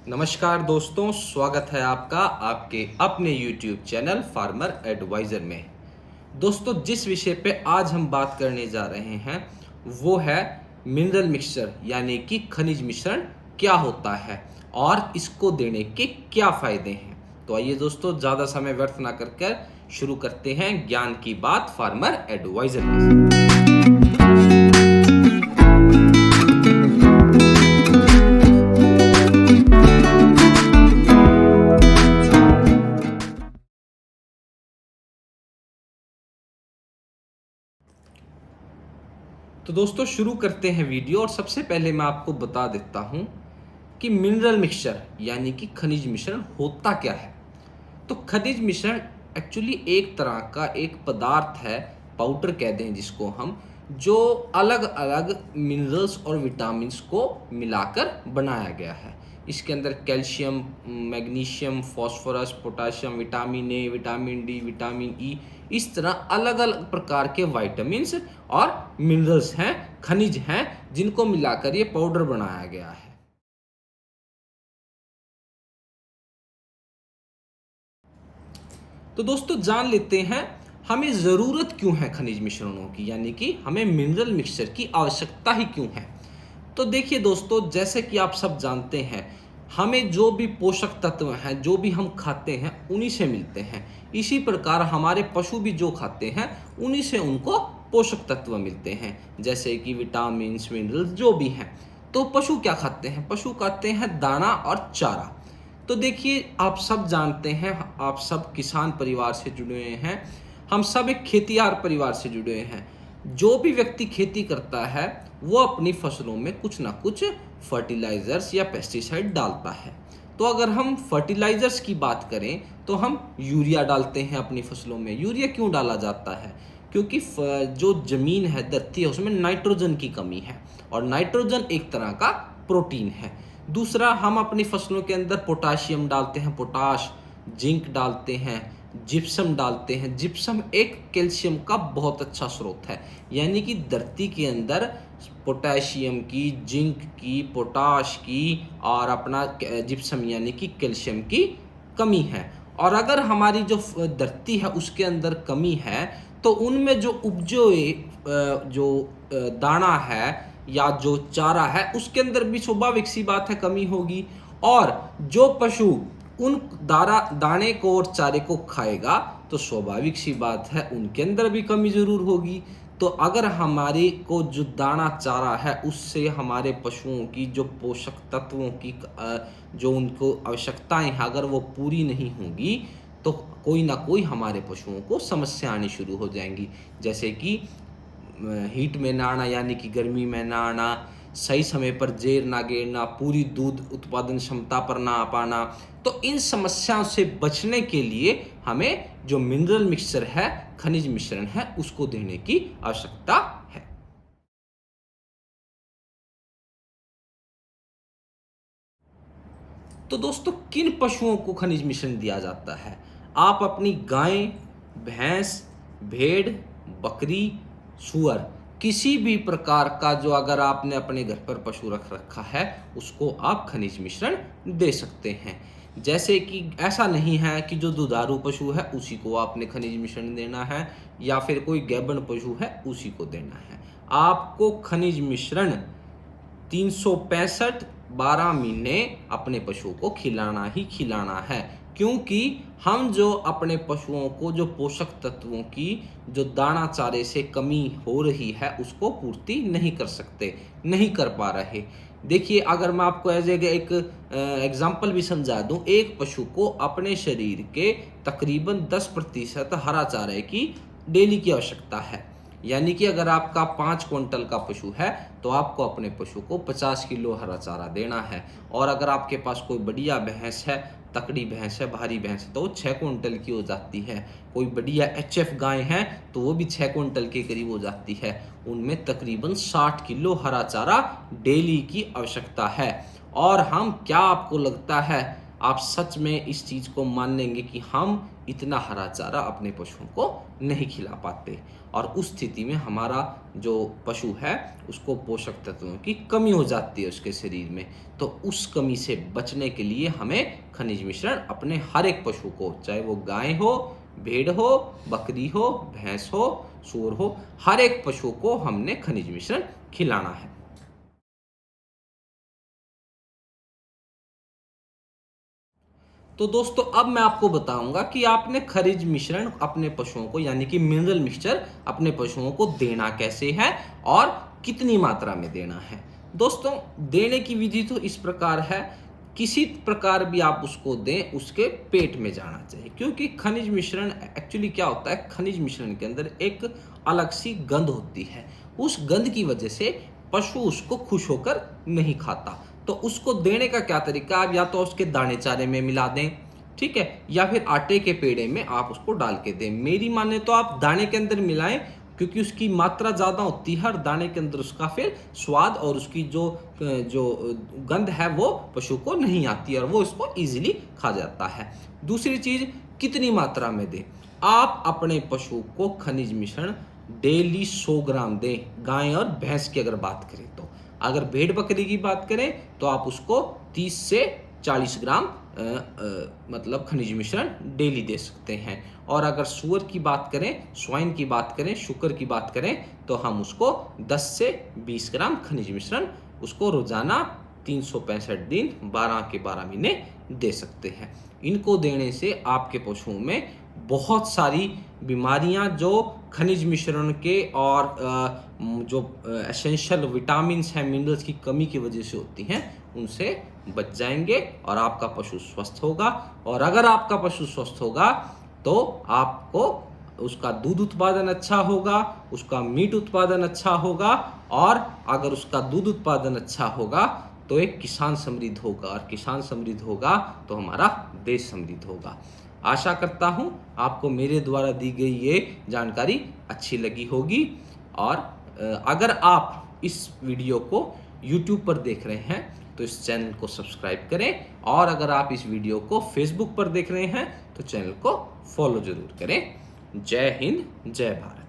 नमस्कार दोस्तों, स्वागत है आपका आपके अपने YouTube चैनल फार्मर एडवाइज़र में। दोस्तों, जिस विषय पे आज हम बात करने जा रहे हैं वो है मिनरल मिक्सचर यानी कि खनिज मिश्रण क्या होता है और इसको देने के क्या फ़ायदे हैं। तो आइए दोस्तों, ज़्यादा समय व्यर्थ ना कर शुरू करते हैं ज्ञान की बात फार्मर एडवाइज़र के साथ। तो दोस्तों, शुरू करते हैं वीडियो। और सबसे पहले मैं आपको बता देता हूं कि मिनरल मिक्सचर यानी कि खनिज मिश्रण होता क्या है। तो खनिज मिश्रण एक्चुअली एक तरह का एक पदार्थ है, पाउडर कह दें जिसको हम, जो अलग अलग मिनरल्स और विटामिन्स को मिलाकर बनाया गया है। इसके अंदर calcium, magnesium, phosphorus, potassium, vitamin A, vitamin D, vitamin E, इस तरह अलग अलग प्रकार के विटामिन्स और मिनरल्स हैं, खनिज हैं, जिनको मिलाकर ये पाउडर बनाया गया है। तो दोस्तों, जान लेते हैं हमें ज़रूरत क्यों है खनिज मिश्रणों की, यानी कि हमें मिनरल मिक्सचर की आवश्यकता ही क्यों है। तो देखिए दोस्तों, जैसे कि आप सब जानते हैं, हमें जो भी पोषक तत्व हैं, जो भी हम खाते हैं, उन्हीं से मिलते हैं। इसी प्रकार हमारे पशु भी जो खाते हैं, उन्हीं से उनको पोषक तत्व मिलते हैं, जैसे कि विटामिन, मिनरल्स जो भी हैं। तो पशु क्या खाते हैं? पशु खाते हैं दाना और चारा। तो देखिए, आप सब जानते हैं, आप सब किसान परिवार से जुड़े हुए हैं, हम सब एक खेतिहार परिवार से जुड़े हुए हैं। जो भी व्यक्ति खेती करता है वो अपनी फसलों में कुछ ना कुछ फर्टिलाइजर्स या पेस्टिसाइड डालता है। तो अगर हम फर्टिलाइजर्स की बात करें तो हम यूरिया डालते हैं अपनी फसलों में। यूरिया क्यों डाला जाता है? क्योंकि जो ज़मीन है, धरती है, उसमें नाइट्रोजन की कमी है और नाइट्रोजन एक तरह का प्रोटीन है। दूसरा, हम अपनी फसलों के अंदर पोटाशियम डालते हैं, पोटाश, जिंक डालते हैं, जिप्सम डालते हैं। जिप्सम एक कैल्शियम का बहुत अच्छा स्रोत है, यानी कि धरती के अंदर पोटेशियम की, जिंक की, पोटाश की और अपना जिप्सम यानी कि कैल्शियम की कमी है। और अगर हमारी जो धरती है उसके अंदर कमी है, तो उनमें जो उपजे जो दाना है या जो चारा है, उसके अंदर भी स्वाभाविक सी बात है कमी होगी। और जो पशु उन दाने को और चारे को खाएगा, तो स्वाभाविक सी बात है उनके अंदर भी कमी ज़रूर होगी। तो अगर हमारे को जो दाना चारा है उससे हमारे पशुओं की जो पोषक तत्वों की जो उनको आवश्यकताएं हैं, अगर वो पूरी नहीं होंगी, तो कोई ना कोई हमारे पशुओं को समस्या आनी शुरू हो जाएंगी। जैसे कि हीट में ना आना, यानी कि गर्मी में ना आना, सही समय पर जेर ना गिरना, पूरी दूध उत्पादन क्षमता पर ना आ पाना। तो इन समस्याओं से बचने के लिए हमें जो मिनरल मिक्सचर है, खनिज मिश्रण है, उसको देने की आवश्यकता है। तो दोस्तों, किन पशुओं को खनिज मिश्रण दिया जाता है? आप अपनी गाय, भैंस, भेड़, बकरी, सुअर, किसी भी प्रकार का जो अगर आपने अपने घर पर पशु रख रखा है, उसको आप खनिज मिश्रण दे सकते हैं। जैसे कि ऐसा नहीं है कि जो दुधारू पशु है उसी को आपने खनिज मिश्रण देना है, या फिर कोई गैबन पशु है उसी को देना है। आपको खनिज मिश्रण 365 12 महीने अपने पशुओं को खिलाना ही खिलाना है। क्योंकि हम जो अपने पशुओं को जो पोषक तत्वों की जो दाना चारे से कमी हो रही है उसको पूर्ति नहीं कर सकते, नहीं कर पा रहे। देखिए, अगर मैं आपको एज एक एग्जाम्पल भी समझा दूं, एक पशु को अपने शरीर के तकरीबन 10% हरा चारे की डेली की आवश्यकता है। यानी कि अगर आपका 5 क्विंटल का पशु है तो आपको अपने पशु को 50 किलो हरा चारा देना है। और अगर आपके पास कोई बढ़िया भैंस है, तकड़ी भैंस है, भारी भैंस है, तो वो 6 क्विंटल की हो जाती है। कोई बढ़िया एचएफ गाय है तो वो भी 6 क्विंटल के करीब हो जाती है। उनमें तकरीबन 60 किलो हरा चारा डेली की आवश्यकता है। और हम, क्या आपको लगता है आप सच में इस चीज़ को मान लेंगे कि हम इतना हरा चारा अपने पशुओं को नहीं खिला पाते और उस स्थिति में हमारा जो पशु है उसको पोषक तत्वों की कमी हो जाती है उसके शरीर में। तो उस कमी से बचने के लिए हमें खनिज मिश्रण अपने हर एक पशु को, चाहे वो गाय हो, भेड़ हो, बकरी हो, भैंस हो, सूअर हो, हर एक पशु को हमने खनिज मिश्रण खिलाना है। तो दोस्तों अब मैं आपको बताऊंगा कि आपने खनिज मिश्रण अपने पशुओं को यानी कि मिनरल मिक्सचर अपने पशुओं को देना कैसे है और कितनी मात्रा में देना है। दोस्तों देने की विधि तो इस प्रकार है, किसी प्रकार भी आप उसको दें उसके पेट में जाना चाहिए, क्योंकि खनिज मिश्रण एक्चुअली क्या होता है, खनिज मिश्रण के अंदर एक अलग सी गंध होती है। उस गंध की वजह से पशु उसको खुश होकर नहीं खाता। तो उसको देने का क्या तरीका, आप या तो उसके दाने चारे में मिला दें, ठीक है, या फिर आटे के पेड़े में आप उसको डाल के दें। मेरी माने तो आप दाने के अंदर मिलाएं, क्योंकि उसकी मात्रा ज़्यादा होती है और दाने के अंदर उसका फिर स्वाद और उसकी जो जो गंध है वो पशु को नहीं आती और वो इसको ईजिली खा जाता है। दूसरी चीज़, कितनी मात्रा में दें। आप अपने पशु को खनिज मिश्रण डेली 100 ग्राम दें, गाय और भैंस की अगर बात करें तो। अगर भेड़ बकरी की बात करें तो आप उसको 30 से 40 ग्राम मतलब खनिज मिश्रण डेली दे सकते हैं। और अगर सूअर की बात करें, स्वाइन की बात करें, शुकर की बात करें तो हम उसको 10 से 20 ग्राम खनिज मिश्रण उसको रोजाना 365 दिन 12 के 12 महीने दे सकते हैं। इनको देने से आपके पशुओं में बहुत सारी बीमारियां जो खनिज मिश्रण के और जो एसेंशियल विटामिन्स हैं, मिनरल्स की कमी की वजह से होती हैं, उनसे बच जाएंगे और आपका पशु स्वस्थ होगा। और अगर आपका पशु स्वस्थ होगा तो आपको उसका दूध उत्पादन अच्छा होगा, उसका मीट उत्पादन अच्छा होगा, और अगर उसका दूध उत्पादन अच्छा होगा तो एक किसान समृद्ध होगा, और किसान समृद्ध होगा तो हमारा देश समृद्ध होगा। आशा करता हूँ आपको मेरे द्वारा दी गई ये जानकारी अच्छी लगी होगी। और अगर आप इस वीडियो को YouTube पर देख रहे हैं तो इस चैनल को सब्सक्राइब करें, और अगर आप इस वीडियो को Facebook पर देख रहे हैं तो चैनल को फॉलो जरूर करें। जय हिंद, जय भारत।